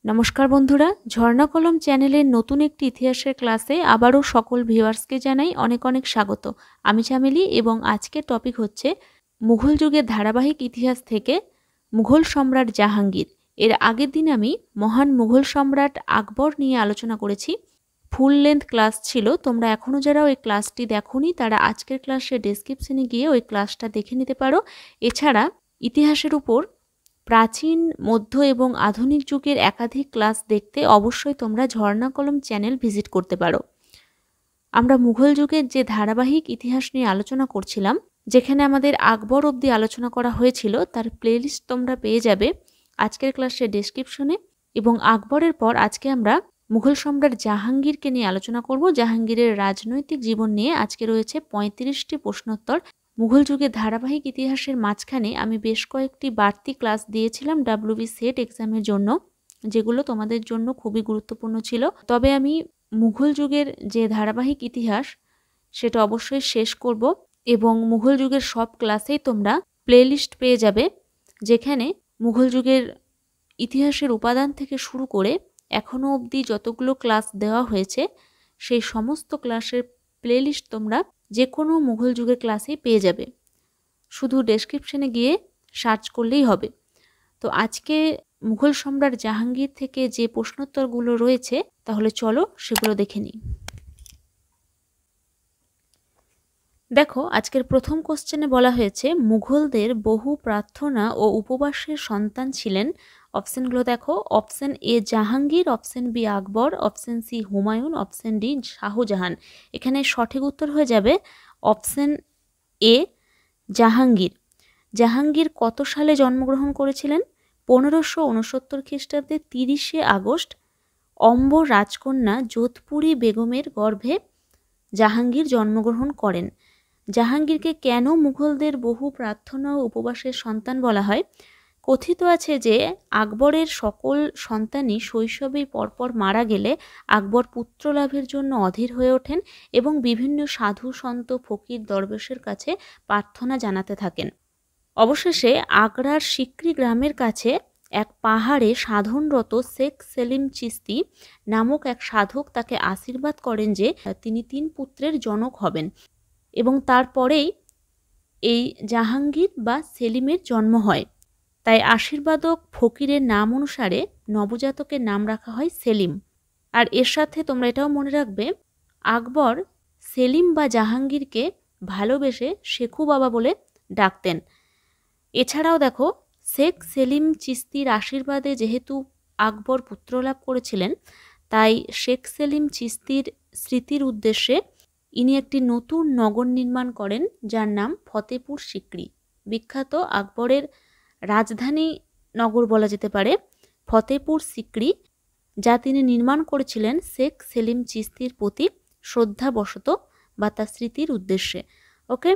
নমস্কার বন্ধুরা, ঝর্ণা কলম চ্যানেলের নতুন একটি ইতিহাসের ক্লাসে আবারও সকল ভিউয়ার্সকে জানাই অনেক অনেক স্বাগত। আমি চামেলি এবং আজকের টপিক হচ্ছে মুঘল যুগের ধারাবাহিক ইতিহাস থেকে মুঘল সম্রাট জাহাঙ্গীর। এর আগের দিন আমি মহান মুঘল সম্রাট আকবর নিয়ে আলোচনা করেছি। ফুল লেন্থ ক্লাস ছিল, তোমরা এখনও যারা ওই ক্লাসটি দেখোনি তারা আজকের ক্লাসের ডেসক্রিপশনে গিয়ে ওই ক্লাসটা দেখে নিতে পারো। এছাড়া ইতিহাসের উপর প্রাচীন, মধ্য এবং আধুনিক যুগের একাধিক ক্লাস দেখতে অবশ্যই তোমরা ঝর্ণা কলম চ্যানেল ভিজিট করতে পারো। আমরা মুঘল যুগের যে ধারাবাহিক ইতিহাস নিয়ে আলোচনা করছিলাম, যেখানে আমাদের আকবর অবধি আলোচনা করা হয়েছিল, তার প্লেলিস্ট তোমরা পেয়ে যাবে আজকের ক্লাসের ডেসক্রিপশনে। এবং আকবরের পর আজকে আমরা মুঘল সম্রাট জাহাঙ্গীরকে নিয়ে আলোচনা করব। জাহাঙ্গীরের রাজনৈতিক জীবন নিয়ে আজকে রয়েছে 35টি প্রশ্নোত্তর। মুঘল যুগের ধারাবাহিক ইতিহাসের মাঝখানে আমি বেশ কয়েকটি বাড়তি ক্লাস দিয়েছিলাম WB সেট এক্সামের জন্য, যেগুলো তোমাদের জন্য খুবই গুরুত্বপূর্ণ ছিল। তবে আমি মুঘল যুগের যে ধারাবাহিক ইতিহাস সেটা অবশ্যই শেষ করব এবং মুঘল যুগের সব ক্লাসেই তোমরা প্লেলিস্ট পেয়ে যাবে, যেখানে মুঘল যুগের ইতিহাসের উপাদান থেকে শুরু করে এখনও অবধি যতগুলো ক্লাস দেওয়া হয়েছে সেই সমস্ত ক্লাসের প্লেলিস্ট তোমরা যে কোনো মুঘল যুগের ক্লাসেই পেয়ে যাবে। শুধু ডেসক্রিপশনে গিয়ে সার্চ করলেই হবে। তো আজকে মুঘল সম্রাট জাহাঙ্গীর থেকে যে প্রশ্নোত্তরগুলো রয়েছে, তাহলে চলো সেগুলো দেখে নিই। দেখো, আজকের প্রথম কোশ্চেনে বলা হয়েছে মুঘলদের বহু প্রার্থনা ও উপবাসের সন্তান ছিলেন। অপশনগুলো দেখো, option A Jahangir, option B Akbar, option C Humayun, option D Shahjahan. এখানে সঠিক উত্তর হয়ে যাবে অপশন এ জাহাঙ্গীর। জাহাঙ্গীর কত সালে জন্মগ্রহণ করেছিলেন? 1569 খ্রিস্টাব্দে 30শে আগস্ট অম্বর রাজকন্যা যোধপুরী বেগমের গর্ভে জাহাঙ্গীর জন্মগ্রহণ করেন। জাহাঙ্গীরকে কেন মুঘলদের বহু প্রার্থনা ও উপবাসের সন্তান বলা হয়? কথিত আছে যে আকবরের সকল সন্তানই শৈশবেই পরপর মারা গেলে আকবর পুত্র লাভের জন্য অধীর হয়ে ওঠেন এবং বিভিন্ন সাধু, সন্ত, ফকির, দরবেশের কাছে প্রার্থনা জানাতে থাকেন। অবশেষে আগ্রার সিকরি গ্রামের কাছে এক পাহাড়ে সাধনরত শেখ সেলিম চিস্তি নামক এক সাধক তাকে আশীর্বাদ করেন যে তিনি 3 পুত্রের জনক হবেন এবং তারপরেই এই জাহাঙ্গীর বা সেলিমের জন্ম হয়। তাই আশীর্বাদক ফকিরের নাম অনুসারে নবজাতকের নাম রাখা হয় সেলিম। আর এর সাথে তোমরা এটাও মনে রাখবে, আকবর সেলিম বা জাহাঙ্গীরকে ভালোবেসে শেখু বাবা বলে ডাকতেন। এছাড়াও দেখো, শেখ সেলিম চিস্তির আশীর্বাদে যেহেতু আকবর পুত্রলাভ করেছিলেন, তাই শেখ সেলিম চিস্তির স্মৃতির উদ্দেশ্যে ইনি একটি নতুন নগর নির্মাণ করেন, যার নাম ফতেপুর সিক্রি। বিখ্যাত আকবরের রাজধানী নগর বলা যেতে পারে ফতেপুর সিক্রি, যা তিনি নির্মাণ করেছিলেন শেখ সেলিম চিস্তির প্রতি শ্রদ্ধাবশত বা তার স্মৃতির উদ্দেশ্যে। ওকে,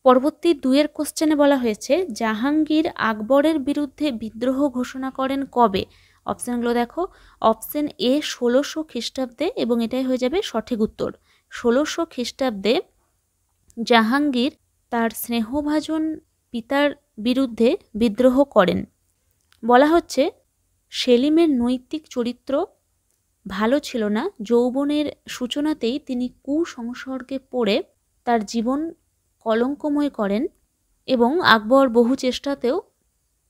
পরবর্তী 2 কোশ্চেনে বলা হয়েছে জাহাঙ্গীর আকবরের বিরুদ্ধে বিদ্রোহ ঘোষণা করেন কবে? অপশানগুলো দেখো, অপশন এ 1600 খ্রিস্টাব্দে এবং এটাই হয়ে যাবে সঠিক উত্তর। 1600 খ্রিস্টাব্দে জাহাঙ্গীর তার স্নেহভাজন পিতার বিরুদ্ধে বিদ্রোহ করেন। বলা হচ্ছে সেলিমের নৈতিক চরিত্র ভালো ছিল না। যৌবনের সূচনাতেই তিনি কুসংসর্গে পড়ে তার জীবন কলঙ্কময় করেন এবং আকবর বহু চেষ্টাতেও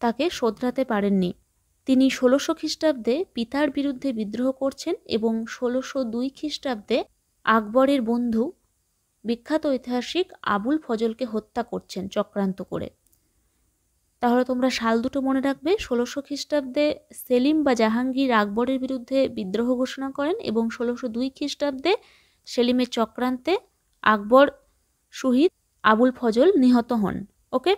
তাকে শোধরাতে পারেননি। তিনি 1600 খ্রিস্টাব্দে পিতার বিরুদ্ধে বিদ্রোহ করছেন এবং 1602 খ্রিস্টাব্দে আকবরের বন্ধু বিখ্যাত ঐতিহাসিক আবুল ফজলকে হত্যা করছেন চক্রান্ত করে। তাহলে তোমরা সাল দুটো মনে রাখবে, 1600 খ্রিস্টাব্দে সেলিম বা জাহাঙ্গীর আকবরের বিরুদ্ধে বিদ্রোহ ঘোষণা করেন এবং 1602 খ্রিস্টাব্দে সেলিমের চক্রান্তে আকবর শহীদ আবুল ফজল নিহত হন। ওকে,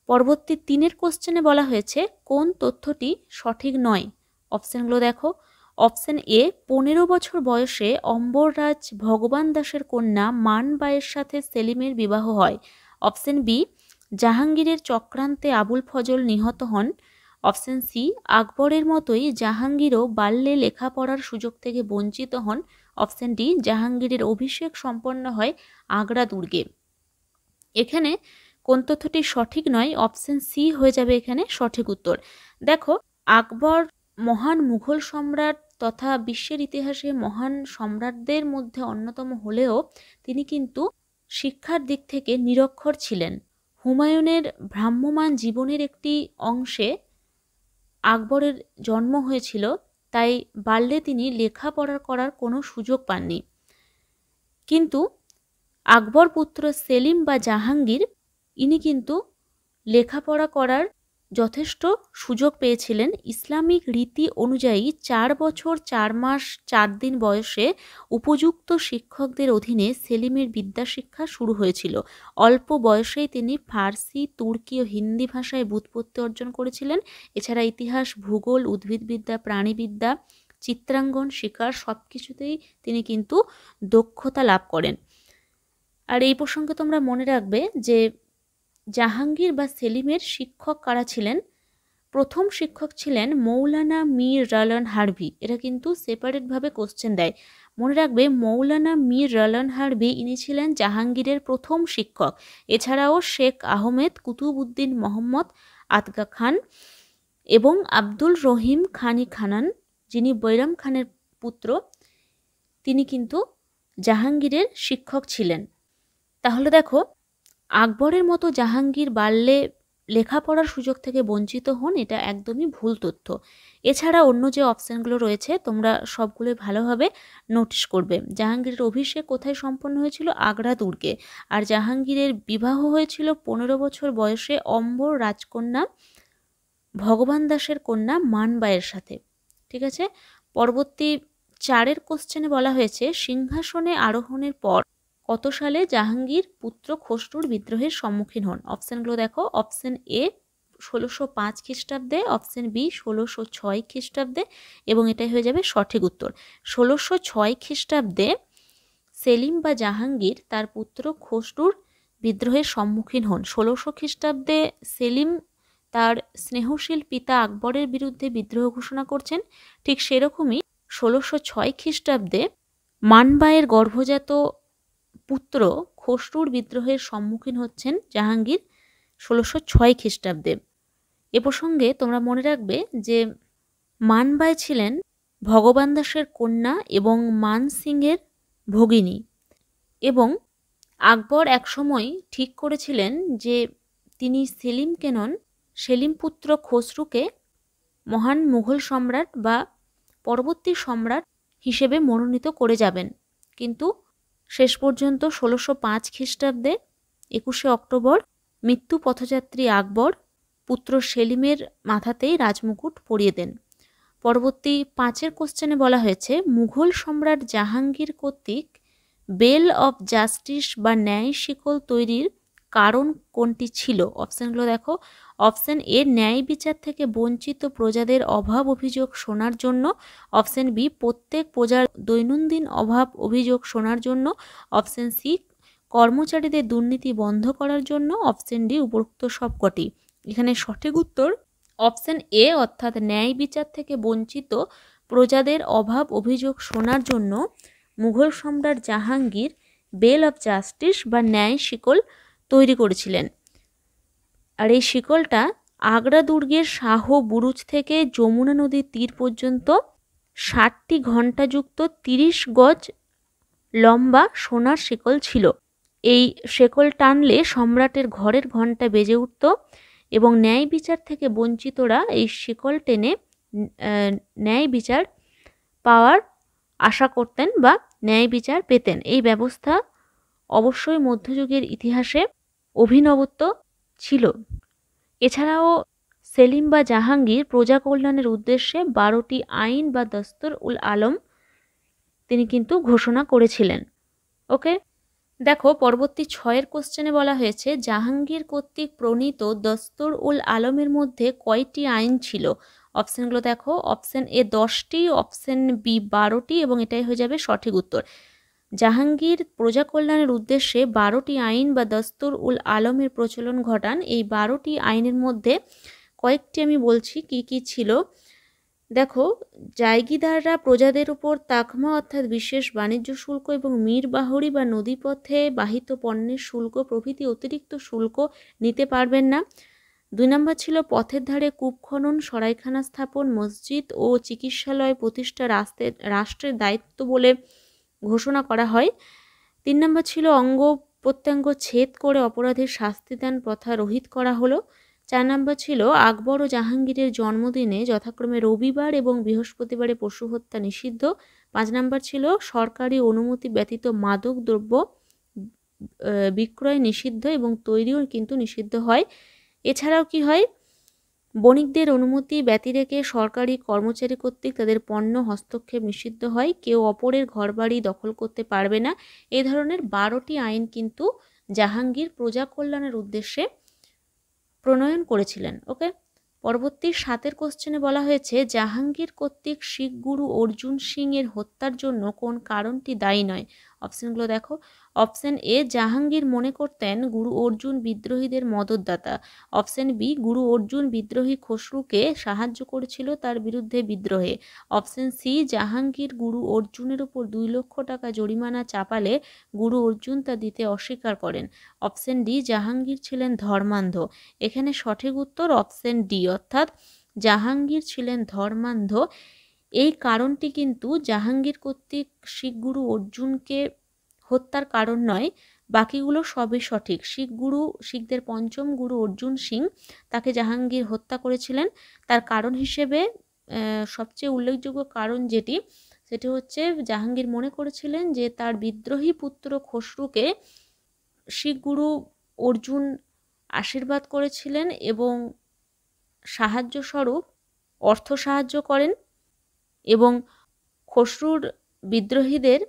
পরবর্তী 3 কোশ্চেনে বলা হয়েছে কোন তথ্যটি সঠিক নয়? অপশানগুলো দেখো, অপশান এ 15 বছর বয়সে অম্বররাজ ভগবান দাসের কন্যা মানবাইয়ের সাথে সেলিমের বিবাহ হয়। অপশান বি জাহাঙ্গীরের চক্রান্তে আবুল ফজল নিহত হন। অপশান সি আকবরের মতোই জাহাঙ্গীরও বাল্যে লেখাপড়ার সুযোগ থেকে বঞ্চিত হন। অপশান ডি জাহাঙ্গীরের অভিষেক সম্পন্ন হয় আগ্রা দুর্গে। এখানে কোন তথ্যটি সঠিক নয়? অপশান সি হয়ে যাবে এখানে সঠিক উত্তর। দেখো, আকবর মহান মুঘল সম্রাট তথা বিশ্বের ইতিহাসে মহান সম্রাটদের মধ্যে অন্যতম হলেও তিনি কিন্তু শিক্ষার দিক থেকে নিরক্ষর ছিলেন। হুমায়ুনের ভ্রাম্যমাণ জীবনের একটি অংশে আকবরের জন্ম হয়েছিল, তাই বাল্যে তিনি লেখাপড়া করার কোনো সুযোগ পাননি। কিন্তু আকবর পুত্র সেলিম বা জাহাঙ্গীর ইনি কিন্তু লেখাপড়া করার যথেষ্ট সুযোগ পেয়েছিলেন। ইসলামিক রীতি অনুযায়ী 4 বছর 4 মাস 4 দিন বয়সে উপযুক্ত শিক্ষকদের অধীনে সেলিমের বিদ্যাশিক্ষা শুরু হয়েছিল। অল্প বয়সেই তিনি ফার্সি, তুর্কি ও হিন্দি ভাষায় ব্যুৎপত্তি অর্জন করেছিলেন। এছাড়া ইতিহাস, ভূগোল, উদ্ভিদবিদ্যা, প্রাণীবিদ্যা, চিত্রাঙ্কন, শিকার সব কিছুতেই তিনি কিন্তু দক্ষতা লাভ করেন। আর এই প্রসঙ্গে তোমরা মনে রাখবে যে জাহাঙ্গীর বা সেলিমের শিক্ষক কারা ছিলেন। প্রথম শিক্ষক ছিলেন মৌলানা মীর রালান হারভি। এটা কিন্তু সেপারেটভাবে কোশ্চেন দেয়, মনে রাখবে। মৌলানা মীর রালান হারভি ইনি ছিলেন জাহাঙ্গীরের প্রথম শিক্ষক। এছাড়াও শেখ আহমেদ, কুতুবউদ্দিন মোহাম্মদ আতগা খান এবং আব্দুল রহিম খানি খানান, যিনি বৈরাম খানের পুত্র, তিনি কিন্তু জাহাঙ্গীরের শিক্ষক ছিলেন। তাহলে দেখো, আকবরের মতো জাহাঙ্গীর বাল্যে লেখাপড়ার সুযোগ থেকে বঞ্চিত হন, এটা একদমই ভুল তথ্য। এছাড়া অন্য যে অপশানগুলো রয়েছে তোমরা সবগুলোই ভালোভাবে নোটিশ করবে। জাহাঙ্গীরের অভিষেক কোথায় সম্পন্ন হয়েছিল? আগ্রা দুর্গে। আর জাহাঙ্গীরের বিবাহ হয়েছিল 15 বছর বয়সে অম্বর রাজকন্যা ভগবান দাসের কন্যা মানবাইয়ের সাথে। ঠিক আছে, পরবর্তী 4 কোশ্চেনে বলা হয়েছে সিংহাসনে আরোহণের পর কত সালে জাহাঙ্গীর পুত্র খসরুর বিদ্রোহের সম্মুখীন হন? অপশানগুলো দেখো। অপশান এ 1605 খ্রিস্টাব্দে, অপশান বি 1606 খ্রিস্টাব্দে এবং এটাই হয়ে যাবে সঠিক উত্তর। 1606 খ্রিস্টাব্দে সেলিম বা জাহাঙ্গীর তার পুত্র খসরুর বিদ্রোহের সম্মুখীন হন। 1600 খ্রিস্টাব্দে সেলিম তার স্নেহশীল পিতা আকবরের বিরুদ্ধে বিদ্রোহ ঘোষণা করছেন। ঠিক সেরকমই 1606 খ্রিস্টাব্দে মানবাইয়ের গর্ভজাত পুত্র খসরুর বিদ্রোহের সম্মুখীন হচ্ছেন জাহাঙ্গীর 1606 খ্রিস্টাব্দে। এ প্রসঙ্গে তোমরা মনে রাখবে যে মানবাই ছিলেন ভগবান দাসের কন্যা এবং মান সিংয়ের ভগিনী, এবং আকবর একসময় ঠিক করেছিলেন যে তিনি সেলিমকে নন, সেলিম পুত্র খসরুকে মহান মুঘল সম্রাট বা পরবর্তী সম্রাট হিসেবে মনোনীত করে যাবেন। কিন্তু শেষ পর্যন্ত 1605 খ্রিস্টাব্দে 21শে অক্টোবর মৃত্যু পথযাত্রী আকবর পুত্র সেলিমের মাথাতেই রাজমুকুট পরিয়ে দেন। পরবর্তী 5 কোশ্চেনে বলা হয়েছে মুঘল সম্রাট জাহাঙ্গীর কর্তৃক বেল অফ জাস্টিস বা ন্যায় শিকল তৈরির কারণ কোনটি ছিল? অপশানগুলো দেখো। অপশান এ ন্যায় বিচার থেকে বঞ্চিত প্রজাদের অভাব অভিযোগ শোনার জন্য, অপশান বি প্রত্যেক প্রজার দৈনন্দিন অভাব অভিযোগ শোনার জন্য, অপশান সি কর্মচারীদের দুর্নীতি বন্ধ করার জন্য, অপশান ডি উপরোক্ত সবকটি। এখানে সঠিক উত্তর অপশান এ, অর্থাৎ ন্যায় বিচার থেকে বঞ্চিত প্রজাদের অভাব অভিযোগ শোনার জন্য মুঘল সম্রাট জাহাঙ্গীর বেল অফ জাস্টিস বা ন্যায় শিকল তৈরি করেছিলেন। আর এই শিকলটা আগ্রা দুর্গের শাহ বুরুজ থেকে যমুনা নদীর তীর পর্যন্ত 60টি ঘণ্টাযুক্ত 30 গজ লম্বা সোনার শিকল ছিল। এই শিকল টানলে সম্রাটের ঘরের ঘণ্টা বেজে উঠত এবং ন্যায় বিচার থেকে বঞ্চিতরা এই শিকল টেনে ন্যায় বিচার পাওয়ার আশা করতেন বা ন্যায় বিচার পেতেন। এই ব্যবস্থা অবশ্যই মধ্যযুগের ইতিহাসে অভিনবত্ব ছিল। এছাড়াও সেলিম বা জাহাঙ্গীর প্রজা কল্যাণের উদ্দেশ্যে 12টি আইন বা দস্তর উল আলম তিনি কিন্তু ঘোষণা করেছিলেন। ওকে, দেখো পরবর্তী 6 কোশ্চেনে বলা হয়েছে জাহাঙ্গীর কর্তৃক প্রণীত দস্তর উল আলমের মধ্যে কয়টি আইন ছিল? অপশানগুলো দেখো। অপশান এ 10টি, অপশান বি 12টি এবং এটাই হয়ে যাবে সঠিক উত্তর। জাহাঙ্গীর প্রজা কল্যাণের উদ্দেশ্যে 12টি আইন বা দস্তর উল আলমের প্রচলন ঘটান। এই 12টি আইনের মধ্যে কয়েকটি আমি বলছি কি কি ছিল। দেখো, জায়গিদাররা প্রজাদের উপর তাকমা অর্থাৎ বিশেষ বাণিজ্য শুল্ক এবং মীর বাহরি বা নদীপথে বাহিত পণ্যের শুল্ক প্রভৃতি অতিরিক্ত শুল্ক নিতে পারবেন না। 2 নম্বর ছিল পথের ধারে কূপ খনন, সরাইখানা স্থাপন, মসজিদ ও চিকিৎসালয় প্রতিষ্ঠা রাষ্ট্রের দায়িত্ব বলে ঘোষণা করা হয়। 3 নম্বর ছিল অঙ্গ প্রত্যঙ্গ ছেদ করে অপরাধের শাস্তি দান প্রথা রহিত করা হলো। 4 নম্বর ছিল আকবর ও জাহাঙ্গীরের জন্মদিনে যথাক্রমে রবিবার এবং বৃহস্পতিবারে পশু হত্যা নিষিদ্ধ। 5 নম্বর ছিল সরকারি অনুমতি ব্যতীত মাদক দ্রব্য বিক্রয় নিষিদ্ধ এবং তৈরিও কিন্তু নিষিদ্ধ হয়। এছাড়াও কি হয়, বণিকদের অনুমতি ব্যতিরেকে সরকারি কর্মচারী কর্তৃক তাদের পণ্য হস্তক্ষেপ নিষিদ্ধ হয়। কেউ অপরের ঘরবাড়ি দখল করতে পারবে না। এই ধরনের 12টি আইন কিন্তু জাহাঙ্গীর প্রজা কল্যাণের উদ্দেশ্যে প্রণয়ন করেছিলেন। ওকে, পরবর্তী 7 কোশ্চেনে বলা হয়েছে জাহাঙ্গীর কর্তৃক শিখ গুরু অর্জুন সিং এর হত্যার জন্য কোন কারণটি দায়ী নয়। অপশনগুলো দেখো। অপশন এ, জাহাঙ্গীর মনে করতেন গুরু অর্জুন বিদ্রোহীদের মদতদাতা। অপশন বি, গুরু অর্জুন বিদ্রোহী খসরুকে সাহায্য করেছিল তার বিরুদ্ধে বিদ্রোহে। অপশন সি, জাহাঙ্গীর গুরু অর্জুনের উপর 2 লক্ষ টাকা জরিমানা চাপালে গুরু অর্জুন তা দিতে অস্বীকার করেন। অপশন ডি, জাহাঙ্গীর ছিলেন ধর্মান্ধ। এখানে সঠিক উত্তর অপশন ডি, অর্থাৎ জাহাঙ্গীর ছিলেন ধর্মান্ধ। এই কারণটি কিন্তু জাহাঙ্গীর কর্তৃক শিখ গুরু অর্জুনকে হত্যার কারণ নয়, বাকিগুলো সবই সঠিক। শিখদের পঞ্চম গুরু অর্জুন সিং, তাকে জাহাঙ্গীর হত্যা করেছিলেন। তার কারণ হিসেবে সবচেয়ে উল্লেখযোগ্য কারণ সেটি হচ্ছে জাহাঙ্গীর মনে করেছিলেন যে তার বিদ্রোহী পুত্র খসরুকে শিখ গুরু অর্জুন আশীর্বাদ করেছিলেন এবং সাহায্য স্বরূপ অর্থ সাহায্য করেন এবং খসরুর বিদ্রোহীদের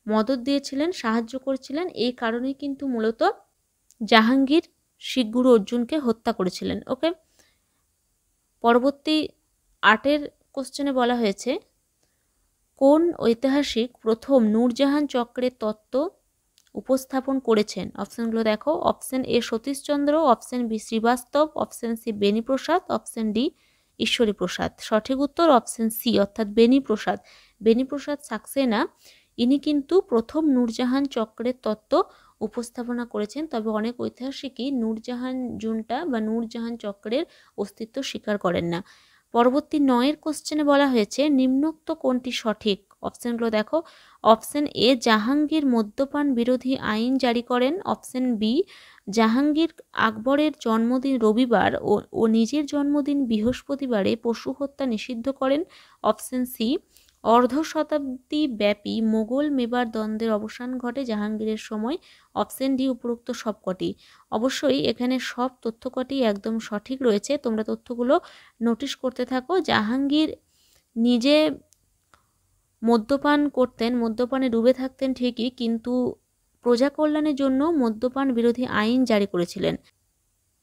মদত দিয়েছিলেন, সাহায্য করেছিলেন। এই কারণেই কিন্তু মূলত জাহাঙ্গীর শিখ গুরু অর্জুনকে হত্যা করেছিলেন। ওকে, পরবর্তী 8 কোশ্চেনে বলা হয়েছে কোন ঐতিহাসিক প্রথম নূরজাহান চক্রের তত্ত্ব উপস্থাপন করেছেন। অপশনগুলো দেখো। Option A Satish Chandra, option B Srivastava, option C Beni Prasad, option D Ishwari Prasad. সঠিক উত্তর অপশন সি, অর্থাৎ বেনিপ্রসাদ। বেনিপ্রসাদ সাক্সেনা ইনি কিন্তু প্রথম নূরজাহান চক্রের তত্ত্ব উপস্থাপনা করেছেন। তবে অনেক ঐতিহাসিকই নূরজাহান জুনটা বা নূরজাহান চক্রের অস্তিত্ব স্বীকার করেন না। পরবর্তী 9 কোশ্চেনে বলা হয়েছে নিম্নোক্ত কোনটি সঠিক। অপশনগুলো দেখো। অপশন এ, জাহাঙ্গীর মদ্যপান বিরোধী আইন জারি করেন। অপশন বি, জাহাঙ্গীর আকবরের জন্মদিন রবিবার ও নিজের জন্মদিন বৃহস্পতিবারে পশু হত্যা নিষিদ্ধ করেন। অপশন সি, অর্ধ শতাব্দী ব্যাপী মোগল মেবার দ্বন্দ্বের অবসান ঘটে জাহাঙ্গীরের সময়। অপশন ডি, উপরোক্ত সবকটি। অবশ্যই এখানে সব তথ্যকটি একদম সঠিক রয়েছে, তোমরা তথ্যগুলো নোটিশ করতে থাকো। জাহাঙ্গীর নিজে মদ্যপান করতেন, মদ্যপানে ডুবে থাকতেন ঠিকই, কিন্তু প্রজা কল্যাণের জন্য মদ্যপান বিরোধী আইন জারি করেছিলেন।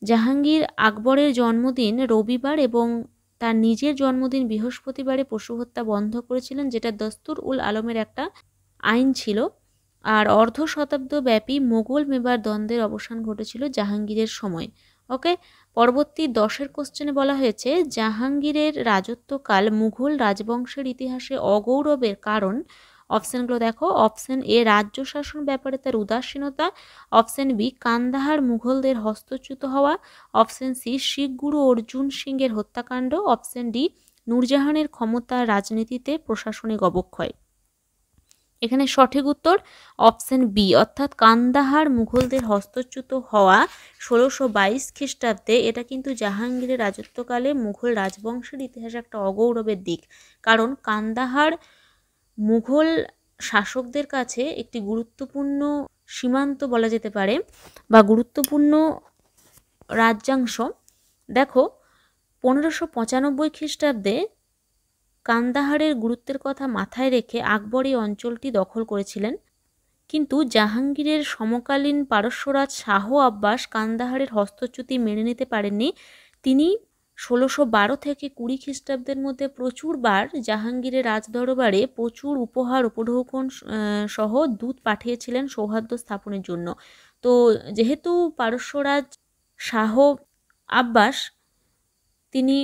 জাহাঙ্গীর আকবরের জন্মদিন রবিবার এবং তার নিজের জন্মদিন বৃহস্পতিবারে পশু হত্যা বন্ধ করেছিলেন, যেটা দস্তুর উল আলমের একটা আইন ছিল। আর অর্ধ শতাব্দ ব্যাপী মোগল মেবার দ্বন্দ্বের অবসান ঘটেছিল জাহাঙ্গীরের সময়। ওকে, পরবর্তী 10 কোশ্চেনে বলা হয়েছে জাহাঙ্গীরের রাজত্বকাল মুঘল রাজবংশের ইতিহাসে অগৌরবের কারণ। অপশনগুলো দেখো। অপশন এ, রাজ্য শাসন ব্যাপারে তার উদাসীনতা। অপশন বি, কান্দাহার মুঘলদের হস্তচ্যুত হওয়া। অপশন সি, শিখ গুরু অর্জুন সিং এর হত্যাকাণ্ড। অপশন ডি, নূরজাহানের ক্ষমতা রাজনীতিতে প্রশাসনিক অবক্ষয়। এখানে সঠিক উত্তর অপশন বি, অর্থাৎ কান্দাহার মুঘলদের হস্তচ্যুত হওয়া 1622 খ্রিস্টাব্দে। এটা কিন্তু জাহাঙ্গীরের রাজত্বকালে মুঘল রাজবংশের ইতিহাসে একটা অগৌরবের দিক, কারণ কান্দাহার মুঘল শাসকদের কাছে একটি গুরুত্বপূর্ণ সীমান্ত বলা যেতে পারে বা গুরুত্বপূর্ণ রাজ্যাংশ। দেখো, 1595 খ্রিস্টাব্দে কান্দাহারের গুরুত্বের কথা মাথায় রেখে আকবর এই অঞ্চলটি দখল করেছিলেন, কিন্তু জাহাঙ্গীরের সমকালীন পারস্যরাজ শাহ আব্বাস কান্দাহারের হস্তচ্যুতি মেনে নিতে পারেননি। তিনি 1612 থেকে 20 খ্রিস্টাব্দের মধ্যে প্রচুরবার জাহাঙ্গীরের রাজদরবারে প্রচুর উপহার উপঢৌকন সহ দূত পাঠিয়েছিলেন সৌহার্দ্য স্থাপনের জন্য। তো যেহেতু পারস্যরাজ শাহ আব্বাস তিনি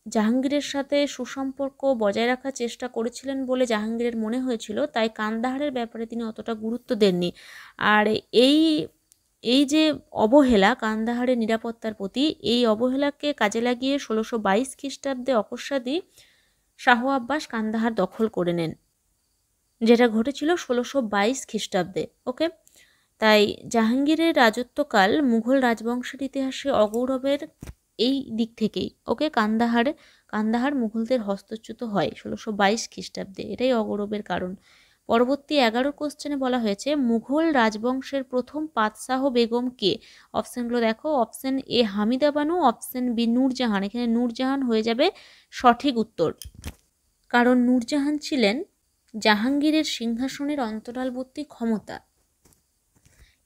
জাহাঙ্গীরের সাথে সুসম্পর্ক বজায় রাখার চেষ্টা করেছিলেন বলে জাহাঙ্গীরের মনে হয়েছিল, তাই কান্দাহারের ব্যাপারে তিনি অতটা গুরুত্ব দেননি। আর এই এই যে অবহেলা কান্দাহারের নিরাপত্তার প্রতি, এই অবহেলাকে কাজে লাগিয়ে ১৬২২ খ্রিস্টাব্দে অকস্মাৎই শাহ আব্বাস কান্দাহার দখল করে নেন, যেটা ঘটেছিল ১৬২২ খ্রিস্টাব্দে। ওকে, তাই জাহাঙ্গীরের রাজত্বকাল মুঘল রাজবংশের ইতিহাসে অগৌরবের এই দিক থেকেই। ওকে, কান্দাহার মুঘলদের হস্তচ্যুত হয় ১৬২২ খ্রিস্টাব্দে, এটাই অগৌরবের কারণ। পরবর্তী 11 কোশ্চেনে বলা হয়েছে মুঘল রাজবংশের প্রথম পাতশাহ বেগম কে? অপশানগুলো দেখো, option A Hamida Banu, option B Nurjahan. এখানে নূরজাহান হয়ে যাবে সঠিক উত্তর, কারণ নূরজাহান ছিলেন জাহাঙ্গীরের সিংহাসনের অন্তরালবর্তী ক্ষমতা।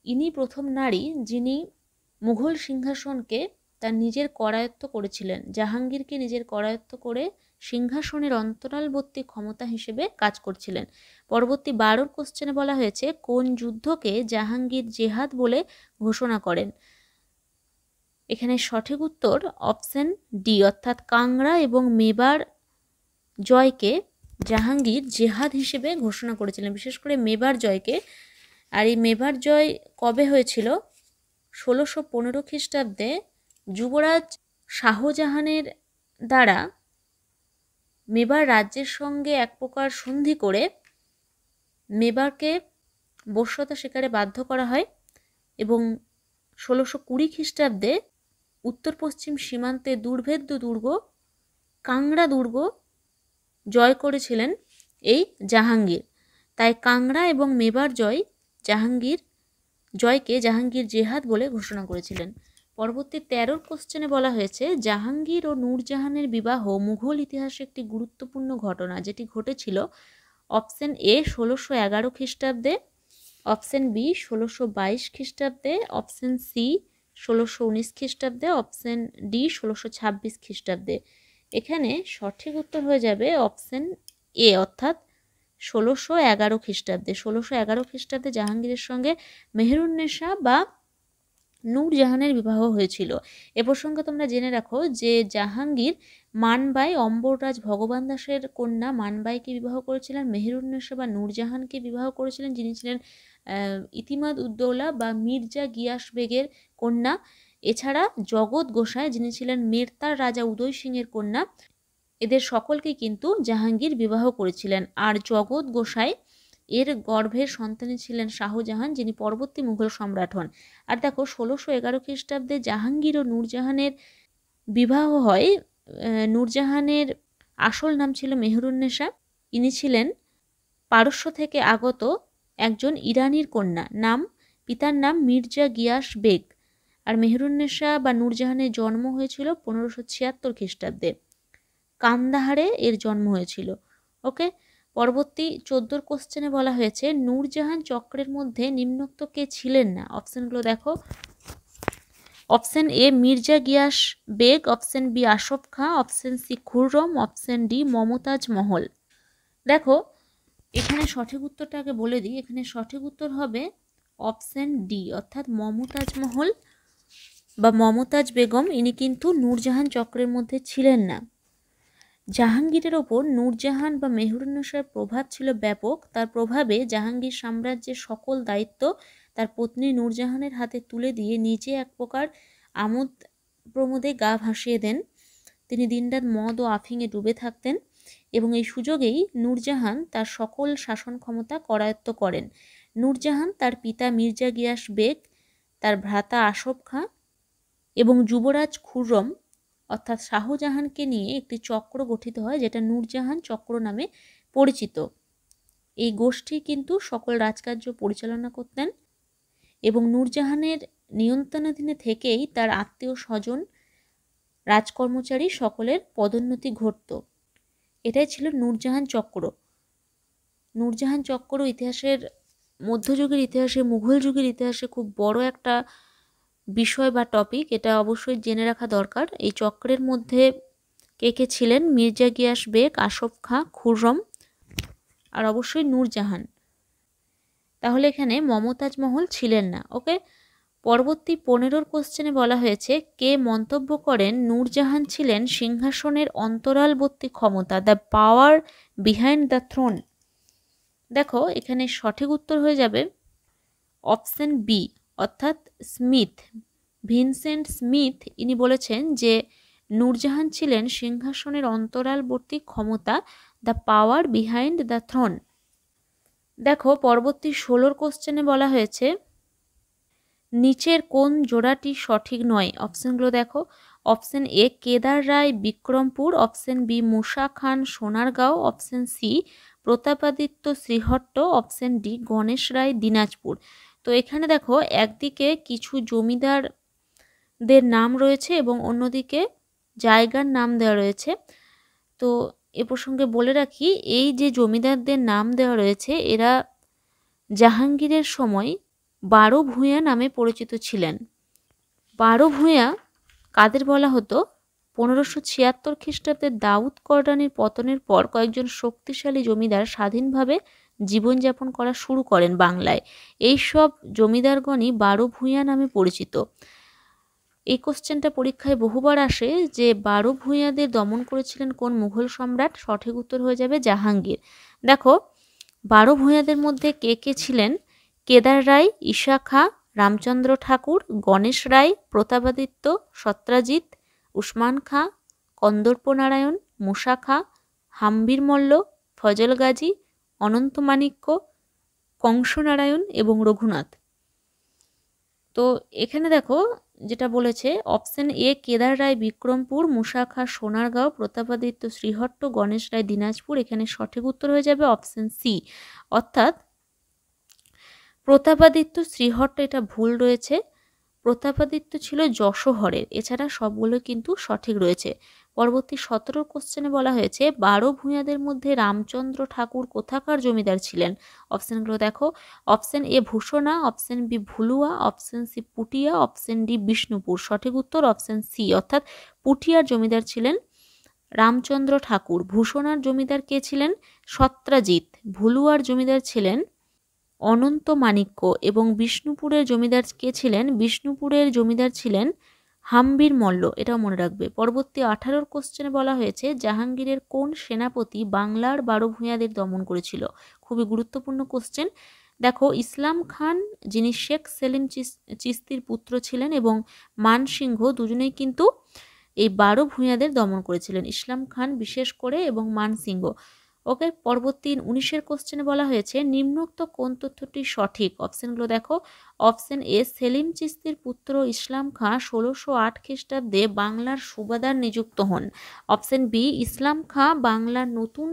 ইনি প্রথম নারী যিনি মুঘল সিংহাসনকে তার নিজের করায়ত্ত করেছিলেন, জাহাঙ্গীরকে নিজের করায়ত্ত করে সিংহাসনের অন্তরালবর্তী ক্ষমতা হিসেবে কাজ করছিলেন। পরবর্তী 12 কোশ্চেনে বলা হয়েছে কোন যুদ্ধকে জাহাঙ্গীর জেহাদ বলে ঘোষণা করেন? এখানে সঠিক উত্তর অপশন ডি, অর্থাৎ কাংড়া এবং মেবার জয়কে জাহাঙ্গীর জেহাদ হিসেবে ঘোষণা করেছিলেন, বিশেষ করে মেবার জয়কে। আর এই মেবার জয় কবে হয়েছিল? ১৬১৫ খ্রিস্টাব্দে যুবরাজ শাহজাহানের দ্বারা মেবার রাজ্যের সঙ্গে এক প্রকার সন্ধি করে মেবারকে বশ্যতা স্বীকারে বাধ্য করা হয় এবং ১৬২০ খ্রিস্টাব্দে উত্তর পশ্চিম সীমান্তে দুর্ভেদ্য দুর্গ কাংড়া দুর্গ জয় করেছিলেন এই জাহাঙ্গীর। তাই কাংড়া এবং মেবার জয়কে জাহাঙ্গীর জেহাদ বলে ঘোষণা করেছিলেন। পরবর্তী 13 কোশ্চেনে বলা হয়েছে জাহাঙ্গীর ও নূরজাহানের বিবাহ মুঘল ইতিহাসে একটি গুরুত্বপূর্ণ ঘটনা, যেটি ঘটেছিল অপশন এ ১৬১১ খ্রিস্টাব্দে, অপশন বি ১৬২২ খ্রিস্টাব্দে, অপশন সি ১৬১৯ খ্রিস্টাব্দে, অপশন ডি ১৬২৬ খ্রিস্টাব্দে। এখানে সঠিক উত্তর হয়ে যাবে অপশন এ, অর্থাৎ ১৬১১ খ্রিস্টাব্দে। ১৬১১ খ্রিস্টাব্দে জাহাঙ্গীরের সঙ্গে মেহেরুন্নেসা বা নূরজাহানের বিবাহ হয়েছিল। এ প্রসঙ্গে তোমরা জেনে রাখো যে জাহাঙ্গীর মানবাই অম্বররাজ ভগবান দাসের কন্যা মানবাইকে বিবাহ করেছিলেন, মেহেরুন্নেসা বা নূরজাহানকে বিবাহ করেছিলেন যিনি ছিলেন ইতিমাদ উদ্দৌলা বা মির্জা গিয়াস বেগের কন্যা। এছাড়া জগৎ গোসাই যিনি ছিলেন মেরতার রাজা উদয় সিংয়ের কন্যা, এদের সকলকে কিন্তু জাহাঙ্গীর বিবাহ করেছিলেন। আর জগৎ গোসাই এর গর্ভের সন্তানই ছিলেন শাহজাহান, যিনি পরবর্তী মুঘল সম্রাট হন। আর দেখো ১৬১১ খ্রিস্টাব্দে জাহাঙ্গীর ও নূরজাহানের বিবাহ হয়। নূরজাহানের আসল নাম ছিল মেহেরুন্নেসা, ইনি ছিলেন পারস্য থেকে আগত একজন ইরানির কন্যা, পিতার নাম মির্জা গিয়াস বেগ। আর মেহেরুন্নেসা বা নূরজাহানের জন্ম হয়েছিল ১৫৭৬ খ্রিস্টাব্দে, কান্দাহারে এর জন্ম হয়েছিল। ওকে, পরবর্তী 14 কোশ্চেনে বলা হয়েছে নূরজাহান চক্রের মধ্যে নিম্নোক্ত কে ছিলেন না? অপশনগুলো দেখো, option A Mirza Ghiyas Beg, option B Asaf Khan, option C Khurram, option D Mumtaz Mahal. দেখো এখানে সঠিক উত্তরটা আগে বলে দিই, এখানে সঠিক উত্তর হবে অপশন ডি, অর্থাৎ মমতাজ মহল বা মমতাজ বেগম। ইনি কিন্তু নূরজাহান চক্রের মধ্যে ছিলেন না। জাহাঙ্গীরের ওপর নূরজাহান বা মেহেরুন্নেসার প্রভাব ছিল ব্যাপক। তার প্রভাবে জাহাঙ্গীর সাম্রাজ্যের সকল দায়িত্ব তার পত্নী নূরজাহানের হাতে তুলে দিয়ে নিজে এক প্রকার আমোদ প্রমোদে গা ভাসিয়ে দেন। তিনি দিনরাত মদ ও আফিংয়ে ডুবে থাকতেন এবং এই সুযোগেই নূরজাহান তার সকল শাসন ক্ষমতা করায়ত্ত করেন। নূরজাহান তার পিতা মির্জা গিয়াস বেগ, তার ভ্রাতা আশফ খাঁ এবং যুবরাজ খুররম অর্থাৎ শাহজাহানকে নিয়ে একটি চক্র গঠিত হয়, যেটা নূরজাহান চক্র নামে পরিচিত। এই গোষ্ঠী কিন্তু সকল রাজকার্য পরিচালনা করতেন এবং নূরজাহানের নিয়ন্ত্রণাধীনে থেকেই তার আত্মীয় স্বজন রাজকর্মচারী সকলের পদোন্নতি ঘটত। এটাই ছিল নূরজাহান চক্র। নূরজাহান চক্র ইতিহাসের মধ্যযুগের ইতিহাসে, মুঘল যুগের ইতিহাসে খুব বড় একটা বিষয় বা টপিক, এটা অবশ্যই জেনে রাখা দরকার। এই চক্রের মধ্যে কে কে ছিলেন? মির্জা গিয়াস বেগ, আশফ খাঁ, খুররম আর অবশ্যই নূরজাহান। তাহলে এখানে মমতাজ মহল ছিলেন না। ওকে, পরবর্তী 15 কোশ্চেনে বলা হয়েছে কে মন্তব্য করেন নূরজাহান ছিলেন সিংহাসনের অন্তরালবর্তী ক্ষমতা, the power behind the thrown. দেখো এখানে সঠিক উত্তর হয়ে যাবে অপশন বি, অর্থাৎ স্মিথ, ভিনসেন্ট স্মিথ, ইনি বলেছেন যে নূরজাহান ছিলেন সিংহাসনের অন্তরালবর্তী ক্ষমতা, the power behind the thrown. দেখো পরবর্তী 16 কোশ্চেনে বলা হয়েছে নিচের কোন জোড়াটি সঠিক নয়? অপশনগুলো দেখো। Option A Kedar Rai Bikrampur, option B Musa Khan Sonargaon, option C Pratapaditya Srihatta, option D Ganesh Rai Dinajpur. তো এখানে দেখো একদিকে কিছু জমিদারদের নাম রয়েছে এবং অন্যদিকে জায়গার নাম দেওয়া রয়েছে। তো এ প্রসঙ্গে বলে রাখি, এই যে জমিদারদের নাম দেওয়া রয়েছে এরা জাহাঙ্গীরের সময় 12 ভূঁইয়া নামে পরিচিত ছিলেন। 12 ভূঁইয়া কাদের বলা হতো? 1576 খ্রিস্টাব্দে দাউদ কররানীর পতনের পর কয়েকজন শক্তিশালী জমিদার স্বাধীনভাবে জীবনযাপন করা শুরু করেন বাংলায়। এইসব জমিদারগণই 12 ভূঁইয়া নামে পরিচিত। এই কোশ্চেনটা পরীক্ষায় বহুবার আসে যে 12 ভূঁইয়াদের দমন করেছিলেন কোন মুঘল সম্রাট? সঠিক উত্তর হয়ে যাবে জাহাঙ্গীর। দেখো 12 ভূঁইয়াদের মধ্যে কে কে ছিলেন? কেদার রায়, ঈশা খাঁ, রামচন্দ্র ঠাকুর, গণেশ রায়, প্রতাপাদিত্য, সত্রাজিৎ, উসমান খাঁ, কন্দর্প নারায়ণ, মুসা খাঁ, হাম্বির মল্ল, ফজল গাজী, অনন্ত মাণিক্য, কংসনারায়ণ এবং রঘুনাথ। তো এখানে দেখো যেটা বলেছে অপশন এ কেদার রায় বিক্রমপুর, মুসা খাঁ সোনারগাঁও, প্রতাপাদিত্য শ্রীহট্ট, গণেশ রায় দিনাজপুর। এখানে সঠিক উত্তর হয়ে যাবে অপশন সি, অর্থাৎ প্রতাপাদিত্য শ্রীহট্ট। এটা ভুল রয়েছে, প্রতাপাদিত্য ছিল যশোহরের। এছাড়া সবগুলো কিন্তু সঠিক রয়েছে। পরবর্তী 17 কোশ্চেনে বলা হয়েছে 12 ভূঁইয়াদের মধ্যে রামচন্দ্র ঠাকুর কোথাকার জমিদার ছিলেন? অপশনগুলো দেখো। Option A Bhusna, option B Bhulua, option C Puthia, option D Bishnupur. সঠিক উত্তর অপশন সি, অর্থাৎ পুটিয়ার জমিদার ছিলেন রামচন্দ্র ঠাকুর। ভূষণার জমিদার কে ছিলেন? সত্রাজিৎ। ভুলুয়ার জমিদার ছিলেন অনন্ত মাণিক্য এবং বিষ্ণুপুরের জমিদার কে ছিলেন? বিষ্ণুপুরের জমিদার ছিলেন হাম্বির মল্ল। এটাও মনে রাখবে। পরবর্তী 18 কোশ্চেনে বলা হয়েছে জাহাঙ্গীরের কোন সেনাপতি বাংলার 12 ভূঁইয়াদের দমন করেছিল? খুবই গুরুত্বপূর্ণ কোশ্চেন। দেখো ইসলাম খান, যিনি শেখ সেলিম চিস্তির পুত্র ছিলেন, এবং মানসিংহ, দুজনেই কিন্তু এই 12 ভূঁইয়াদের দমন করেছিলেন, ইসলাম খান বিশেষ করে এবং মানসিংহ। ওকে, পরবর্তী 19 কোশ্চেনে বলা হয়েছে নিম্নোক্ত কোন তথ্যটি সঠিক? অপশনগুলো দেখো। অপশন এ সেলিম চিস্তির পুত্র ইসলাম খাঁ 1608 খ্রিস্টাব্দে বাংলার সুবাদার নিযুক্ত হন। অপশন বি ইসলাম খাঁ বাংলার নতুন